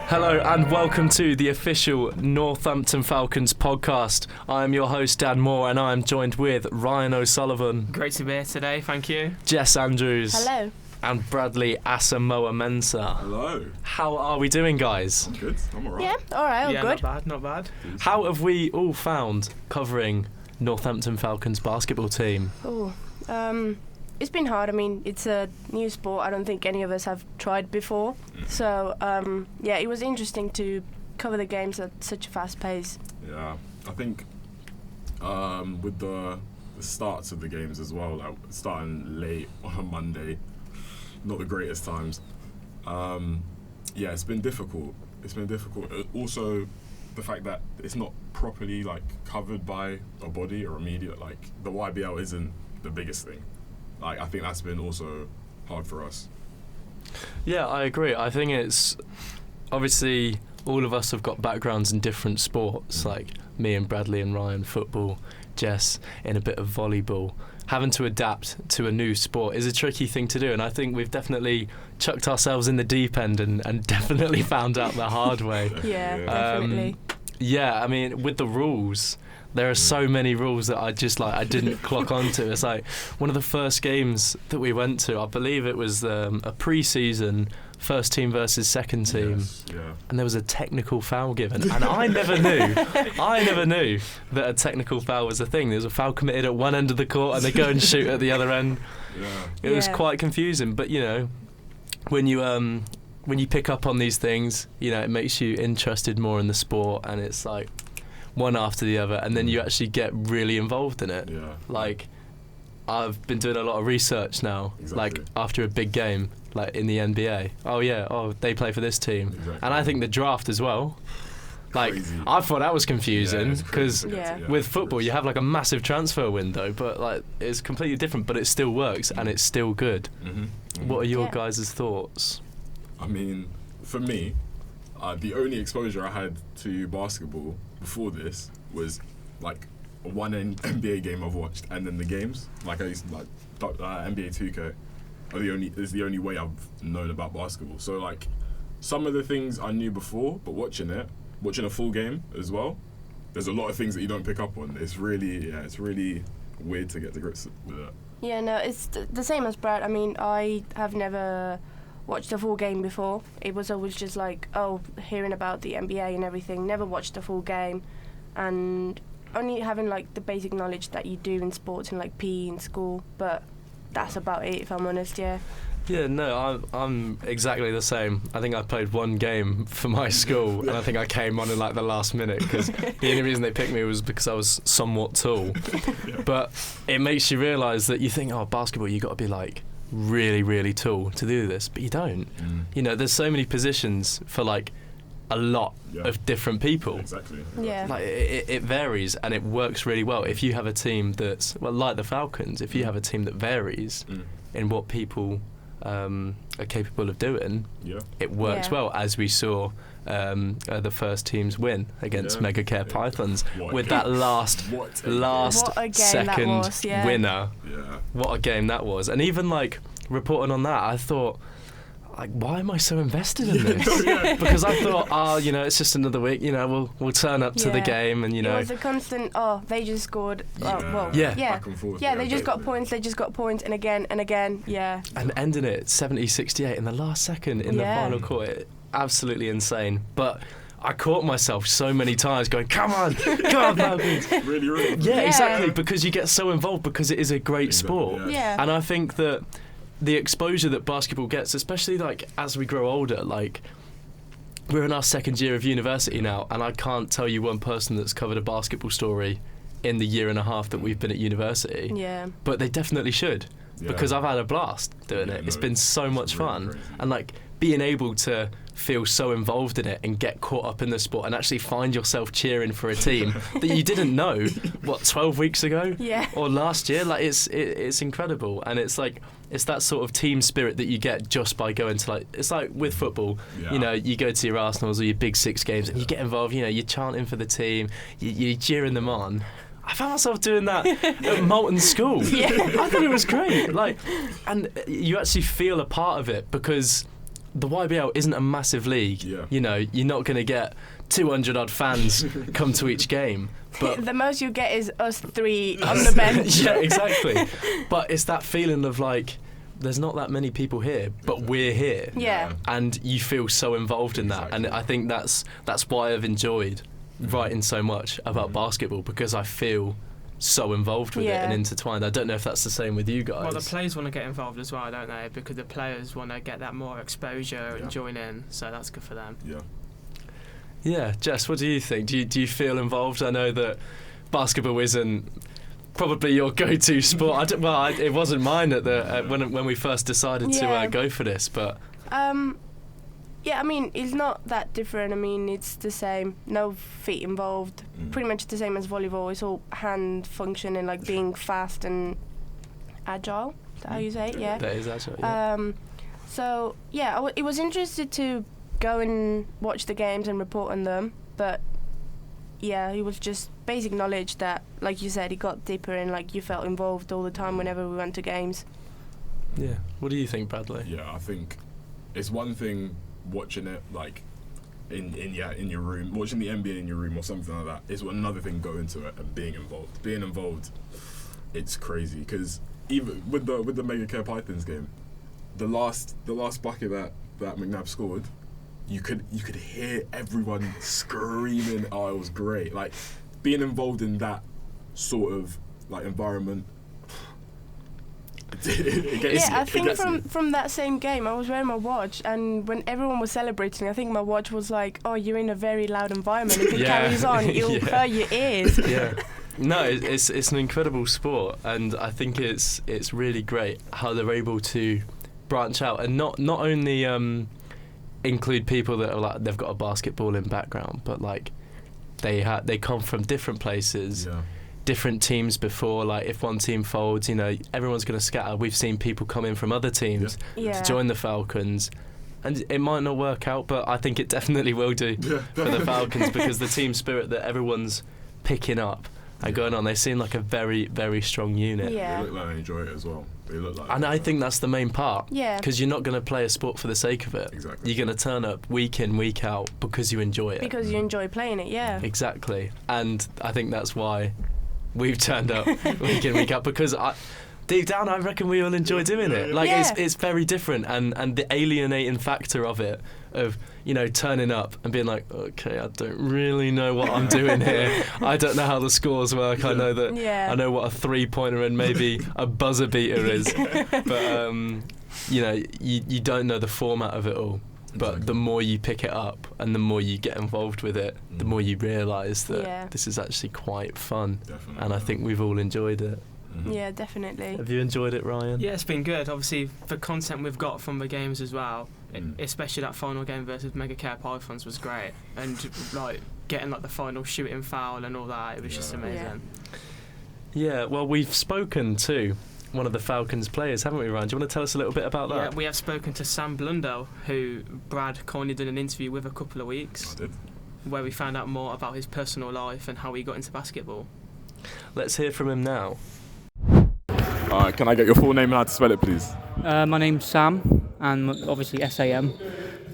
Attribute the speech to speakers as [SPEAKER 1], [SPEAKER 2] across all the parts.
[SPEAKER 1] Hello and welcome to the official Northampton Falcons podcast. I am your host Dan Moore and I am joined with Ryan O'Sullivan.
[SPEAKER 2] Great to be here today, thank you.
[SPEAKER 1] Jess Andrews.
[SPEAKER 3] Hello.
[SPEAKER 1] And Bradley Asamoah Mensah.
[SPEAKER 4] Hello.
[SPEAKER 1] How are we doing, guys?
[SPEAKER 4] I'm good. I'm alright.
[SPEAKER 3] Yeah, alright,
[SPEAKER 2] Yeah,
[SPEAKER 3] good.
[SPEAKER 2] not bad.
[SPEAKER 1] How have we all found covering Northampton Falcons basketball team?
[SPEAKER 3] Oh, it's been hard. I mean, it's a new sport. I don't think any of us have tried before. So, yeah, it was interesting to cover the games at such a fast pace.
[SPEAKER 4] Yeah, I think with the starts of the games as well, like starting late on a Monday, not the greatest times. Yeah, it's been difficult. Also, the fact that it's not properly like covered by a body or a media, like the YBL isn't the biggest thing. Like I think that's been also hard for us.
[SPEAKER 1] Yeah, I agree. I think it's obviously all of us have got backgrounds in different sports, like me and Bradley and Ryan, football, Jess in a bit of volleyball. Having to adapt to a new sport is a tricky thing to do, and I think we've definitely chucked ourselves in the deep end and definitely found out the hard way.
[SPEAKER 3] Yeah, definitely.
[SPEAKER 1] Yeah, I mean, with the rules, there are so many rules that I didn't clock onto. It's like one of the first games that we went to, I believe it was a pre-season first team versus second team,
[SPEAKER 4] Yes, yeah.
[SPEAKER 1] and there was a technical foul given, and I never knew that a technical foul was a thing. There was a foul committed at one end of the court and they go and shoot at the other end.
[SPEAKER 4] Yeah.
[SPEAKER 1] It was quite confusing, but you know, when you pick up on these things, you know, it makes you interested more in the sport, and it's like one after the other, and then you actually get really involved in it.
[SPEAKER 4] Yeah.
[SPEAKER 1] Like, I've been doing a lot of research now,
[SPEAKER 4] Exactly.
[SPEAKER 1] like after a big game, like in the NBA. They play for this team.
[SPEAKER 4] Exactly.
[SPEAKER 1] And I think the draft as well. Like,
[SPEAKER 4] Crazy.
[SPEAKER 1] I thought that was confusing
[SPEAKER 4] it's
[SPEAKER 1] because
[SPEAKER 4] crazy to get to,
[SPEAKER 1] with
[SPEAKER 4] it's
[SPEAKER 1] football
[SPEAKER 4] crazy.
[SPEAKER 1] you have like a massive transfer window, but like it's completely different, but it still works and it's still good. What are your
[SPEAKER 3] Yeah.
[SPEAKER 1] guys' thoughts?
[SPEAKER 4] I mean, for me, the only exposure I had to basketball before this was like one NBA game I've watched, and then the games. Like I used to, like NBA 2K is the only way I've known about basketball. So like some of the things I knew before, but watching a full game as well, there's a lot of things that you don't pick up on. It's really weird to get to grips with it.
[SPEAKER 3] Yeah, no, it's the same as Brad. I mean, I have never watched a full game before. It was always just like, hearing about the NBA and everything. Never watched a full game, and only having like the basic knowledge that you do in sports and like PE in school. But that's about it, if I'm honest. Yeah.
[SPEAKER 1] Yeah, no, I'm exactly the same. I think I played one game for my school, and I think I came on in like the last minute because the only reason they picked me was because I was somewhat tall. But it makes you realise that you think, basketball, you got to be like really, really tall to do this, but you don't.
[SPEAKER 4] Mm.
[SPEAKER 1] You know, there's so many positions for like a lot of different people.
[SPEAKER 4] Exactly.
[SPEAKER 3] Yeah.
[SPEAKER 1] Like it varies, and it works really well. If you have a team that's like the Falcons, if you have a team that varies in what people are capable of doing, it works well, as we saw the first team's win against Mega Care Pythons with that last
[SPEAKER 3] What a game
[SPEAKER 1] second
[SPEAKER 3] that was, yeah.
[SPEAKER 1] winner.
[SPEAKER 4] Yeah.
[SPEAKER 1] What a game that was. And even like reporting on that, I thought, like, why am I so invested in this? Because I thought, it's just another week, we'll turn up to the game, and
[SPEAKER 3] It was a constant, they just scored.
[SPEAKER 4] Back and forth.
[SPEAKER 3] Yeah, they just got points, and again, yeah.
[SPEAKER 1] And ending it 70-68 in the last second in the final quarter. Absolutely insane. But I caught myself so many times going, come on, Falcons.
[SPEAKER 4] Really?
[SPEAKER 1] Yeah, exactly, because you get so involved because it is a great sport.
[SPEAKER 3] Yeah.
[SPEAKER 1] And I think that the exposure that basketball gets, especially like as we grow older, like we're in our second year of university now, and I can't tell you one person that's covered a basketball story in the year and a half that we've been at university.
[SPEAKER 3] Yeah.
[SPEAKER 1] But they definitely should, because I've had a blast doing it. It's been so much fun.
[SPEAKER 4] Crazy.
[SPEAKER 1] And like being able to feel so involved in it and get caught up in the sport and actually find yourself cheering for a team that you didn't know 12 weeks ago or last year, like it's incredible. And it's like it's that sort of team spirit that you get just by going to, like, it's like with football, you go to your Arsenals or your Big Six games and you get involved, you're chanting for the team, you're cheering them on. I found myself doing that at Moulton School. I thought it was great. And you actually feel a part of it because the YBL isn't a massive league.
[SPEAKER 4] Yeah.
[SPEAKER 1] You know, you're not going to get 200 odd fans come to each game. But
[SPEAKER 3] the most you get is us three on the bench.
[SPEAKER 1] yeah, exactly. But it's that feeling of like, there's not that many people here, but we're here.
[SPEAKER 3] Yeah.
[SPEAKER 1] And you feel so involved in that. And I think that's why I've enjoyed writing so much about basketball, because I feel so involved with it and intertwined. I don't know if that's the same with you guys.
[SPEAKER 2] Well, the players want to get involved as well, don't they? Because the players want to get that more exposure and join in, so that's good for them.
[SPEAKER 4] Yeah.
[SPEAKER 1] Yeah, Jess, what do you think? Do you feel involved? I know that basketball isn't probably your go-to sport. It wasn't mine at the when we first decided to go for this, but.
[SPEAKER 3] Yeah, I mean, it's not that different. I mean, it's the same. No feet involved. Pretty much the same as volleyball. It's all hand function and like being fast and agile. Is that how you say it? Yeah.
[SPEAKER 1] That is agile. Yeah.
[SPEAKER 3] So yeah, it was interested to go and watch the games and report on them, but yeah, it was just basic knowledge that, like you said, it got deeper and like you felt involved all the time whenever we went to games.
[SPEAKER 1] Yeah. What do you think, Bradley?
[SPEAKER 4] Yeah, I think it's one thing watching it like in your room, watching the NBA in your room or something like that. It's another thing going to it and being involved. It's crazy, because even with the Mega Care Pythons game, the last bucket that McNabb scored, you could hear everyone screaming. Oh, it was great. Like, being involved in that sort of like environment.
[SPEAKER 3] I think from that same game, I was wearing my watch, and when everyone was celebrating, I think my watch was like, "Oh, you're in a very loud environment. If it carries on, it'll hurt your ears." Yeah.
[SPEAKER 1] No, it's an incredible sport, and I think it's really great how they're able to branch out and not only include people that are like they've got a basketballing background, but like they come from different places. Yeah. Different teams before, like if one team folds, you know, everyone's going to scatter. We've seen people come in from other teams to join the Falcons, and it might not work out, but I think it definitely will do for the Falcons, because the team spirit that everyone's picking up and going on, they seem like a very, very strong unit.
[SPEAKER 4] They look like they enjoy it as well.
[SPEAKER 1] And I think that's the main part.
[SPEAKER 3] Yeah.
[SPEAKER 1] Because you're not going to play a sport for the sake of it.
[SPEAKER 4] Exactly.
[SPEAKER 1] You're going to turn up week in, week out because you enjoy it.
[SPEAKER 3] Because you enjoy playing it, yeah.
[SPEAKER 1] Exactly. And I think that's why we've turned up week in, week out, because deep down I reckon we all enjoy doing it. Like it's very different, and the alienating factor of it, of, you know, turning up and being like, okay, I don't really know what I'm doing here. I don't know how the scores work. I know that I know what a 3-pointer and maybe a buzzer beater is, but you know, you don't know the format of it all. But the more you pick it up and the more you get involved with it, the more you realise that this is actually quite fun.
[SPEAKER 4] Definitely.
[SPEAKER 1] And I think we've all enjoyed it.
[SPEAKER 3] Yeah, definitely.
[SPEAKER 1] Have you enjoyed it, Ryan?
[SPEAKER 2] Yeah, it's been good. Obviously, the content we've got from the games as well, especially that final game versus Mega Care Pythons, was great. And like getting like the final shooting foul and all that, it was just amazing.
[SPEAKER 1] Yeah, well, we've spoken to one of the Falcons players, haven't we, Ryan? Do you want to tell us a little bit about that?
[SPEAKER 2] Yeah, we have spoken to Sam Blundell, who Brad kindly did an interview with a couple of weeks, where we found out more about his personal life and how he got into basketball.
[SPEAKER 1] Let's hear from him now.
[SPEAKER 4] Can I get your full name and how to spell it, please?
[SPEAKER 5] My name's Sam, and obviously SAM.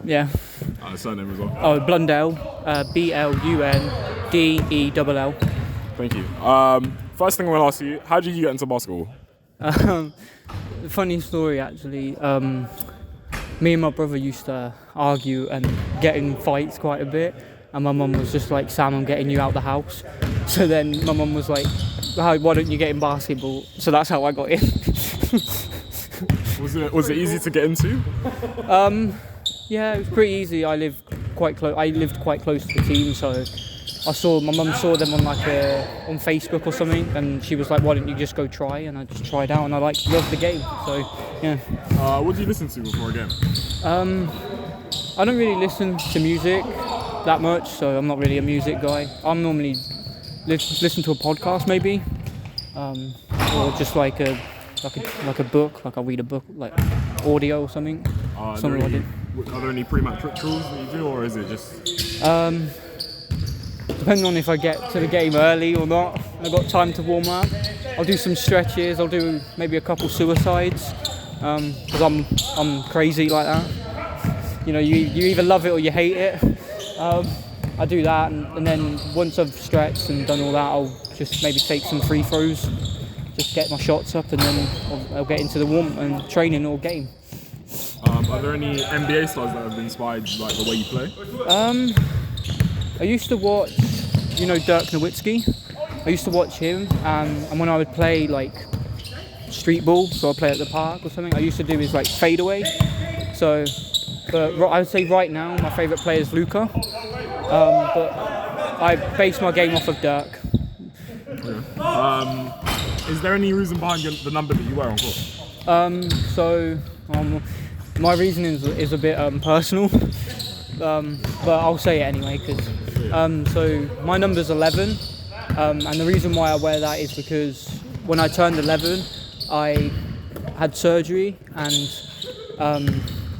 [SPEAKER 5] Yeah.
[SPEAKER 4] Surname as well?
[SPEAKER 5] Oh, Blundell, BLUNDELL.
[SPEAKER 4] Thank you. First thing I want to ask you, how did you get into basketball?
[SPEAKER 5] Funny story, actually. Me and my brother used to argue and get in fights quite a bit, and my mum was just like, "Sam, I'm getting you out the house." So then my mum was like, "Why don't you get in basketball?" So that's how I got in.
[SPEAKER 4] Was it easy to get into?
[SPEAKER 5] Yeah, it was pretty easy. I lived quite close to the team, so my mum saw them on on Facebook or something, and she was like, "Why don't you just go try?" And I just tried out, and I loved the game. So yeah.
[SPEAKER 4] What do you listen to before a game?
[SPEAKER 5] I don't really listen to music that much, so I'm not really a music guy. I'm normally listen to a podcast maybe, or just like a book, like I read a book, like audio or something.
[SPEAKER 4] Are there any pre-match rituals that you do, or is it just?
[SPEAKER 5] Depending on if I get to the game early or not, I've got time to warm up. I'll do some stretches. I'll do maybe a couple suicides, because I'm crazy like that. you either love it or you hate it. I do that, and then once I've stretched and done all that, I'll just maybe take some free throws, just get my shots up, and then I'll get into the warm and training all game.
[SPEAKER 4] Are there any NBA stars that have inspired like the way you play?
[SPEAKER 5] I used to watch, Dirk Nowitzki. I used to watch him, and when I would play like street ball, so I'd play at the park or something, I used to do his like fadeaway. So, but I would say right now my favourite player is Luka. But I base my game off of Dirk.
[SPEAKER 4] Okay. Is there any reason behind the number that you wear on court?
[SPEAKER 5] My reasoning is a bit personal, but I'll say it anyway. So my number's 11, and the reason why I wear that is because when I turned 11, I had surgery, and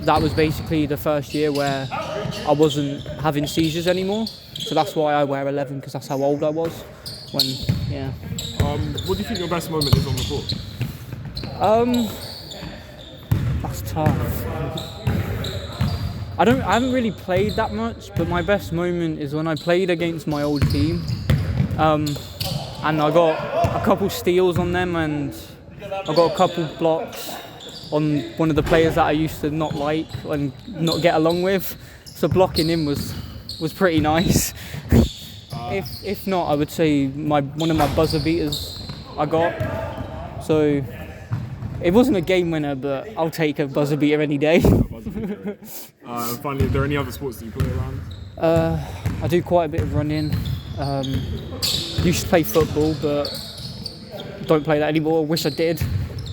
[SPEAKER 5] that was basically the first year where I wasn't having seizures anymore. So that's why I wear 11, because that's how old I was. What
[SPEAKER 4] do you think your best moment is on the court?
[SPEAKER 5] That's tough. I haven't really played that much, but my best moment is when I played against my old team, and I got a couple steals on them, and I got a couple blocks on one of the players that I used to not like and not get along with. So blocking him was pretty nice. If not, I would say one of my buzzer beaters I got. So it wasn't a game winner, but I'll take a buzzer beater any day.
[SPEAKER 4] Finally, are there any other sports that you play around?
[SPEAKER 5] I do quite a bit of running. Used to play football, but don't play that anymore. Wish I did.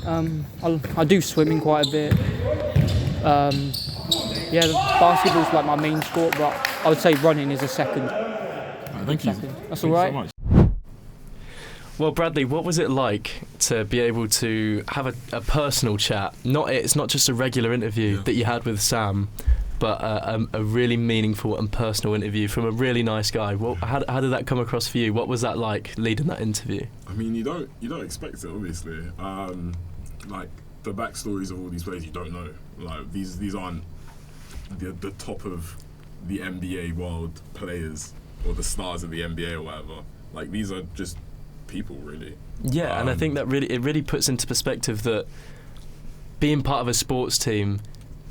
[SPEAKER 5] I do swimming quite a bit. Basketball's like my main sport, but I would say running is a second.
[SPEAKER 4] Thank you.
[SPEAKER 5] That's all right.
[SPEAKER 4] So much.
[SPEAKER 1] Well, Bradley, what was it like to be able to have a personal chat? It's not just a regular interview that you had with Sam, but a really meaningful and personal interview from a really nice guy. How did that come across for you? What was that like leading that interview?
[SPEAKER 4] I mean, you don't expect it, obviously. Like the backstories of all these players, you don't know. Like these aren't the top of the NBA world players or the stars of the NBA or whatever. Like these are just people, really.
[SPEAKER 1] Yeah, and I think that really puts into perspective that being part of a sports team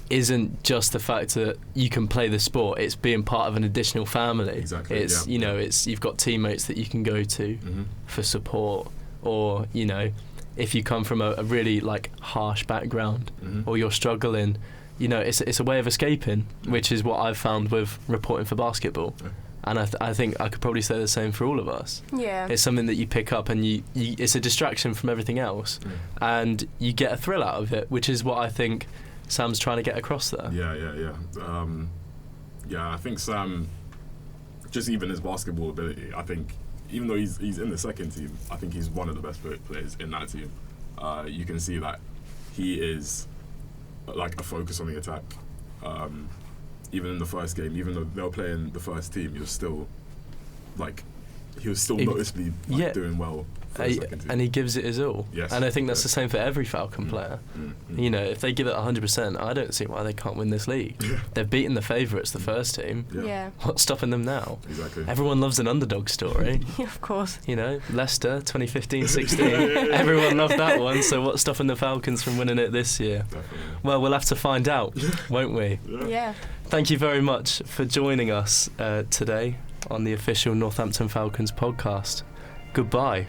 [SPEAKER 1] isn't just the fact that you can play the sport, it's being part of an additional family.
[SPEAKER 4] Exactly.
[SPEAKER 1] It's it's you've got teammates that you can go to for support, or if you come from a really like harsh background or you're struggling, it's a way of escaping, which is what I've found with reporting for basketball. And I think I could probably say the same for all of us.
[SPEAKER 3] Yeah.
[SPEAKER 1] It's something that you pick up and you it's a distraction from everything else, and you get a thrill out of it, which is what I think Sam's trying to get across there.
[SPEAKER 4] Yeah, I think Sam, just even his basketball ability, I think even though he's in the second team, I think he's one of the best players in that team. You can see that he is like a focus on the attack. Even in the first game, even though they were playing the first team, he was still noticeably doing well for the second team.
[SPEAKER 1] And he gives it his all.
[SPEAKER 4] Yes,
[SPEAKER 1] and I think that's the same for every Falcon player. If they give it 100%, I don't see why they can't win this league. They've beaten the favourites, the first team.
[SPEAKER 3] Yeah.
[SPEAKER 1] What's stopping them now?
[SPEAKER 4] Exactly.
[SPEAKER 1] Everyone loves an underdog story.
[SPEAKER 3] Of course.
[SPEAKER 1] Leicester 2015-16. Everyone loved that one. So what's stopping the Falcons from winning it this year?
[SPEAKER 4] Definitely.
[SPEAKER 1] Well, we'll have to find out, won't we?
[SPEAKER 3] Yeah.
[SPEAKER 1] Thank you very much for joining us today on the official Northampton Falcons podcast. Goodbye.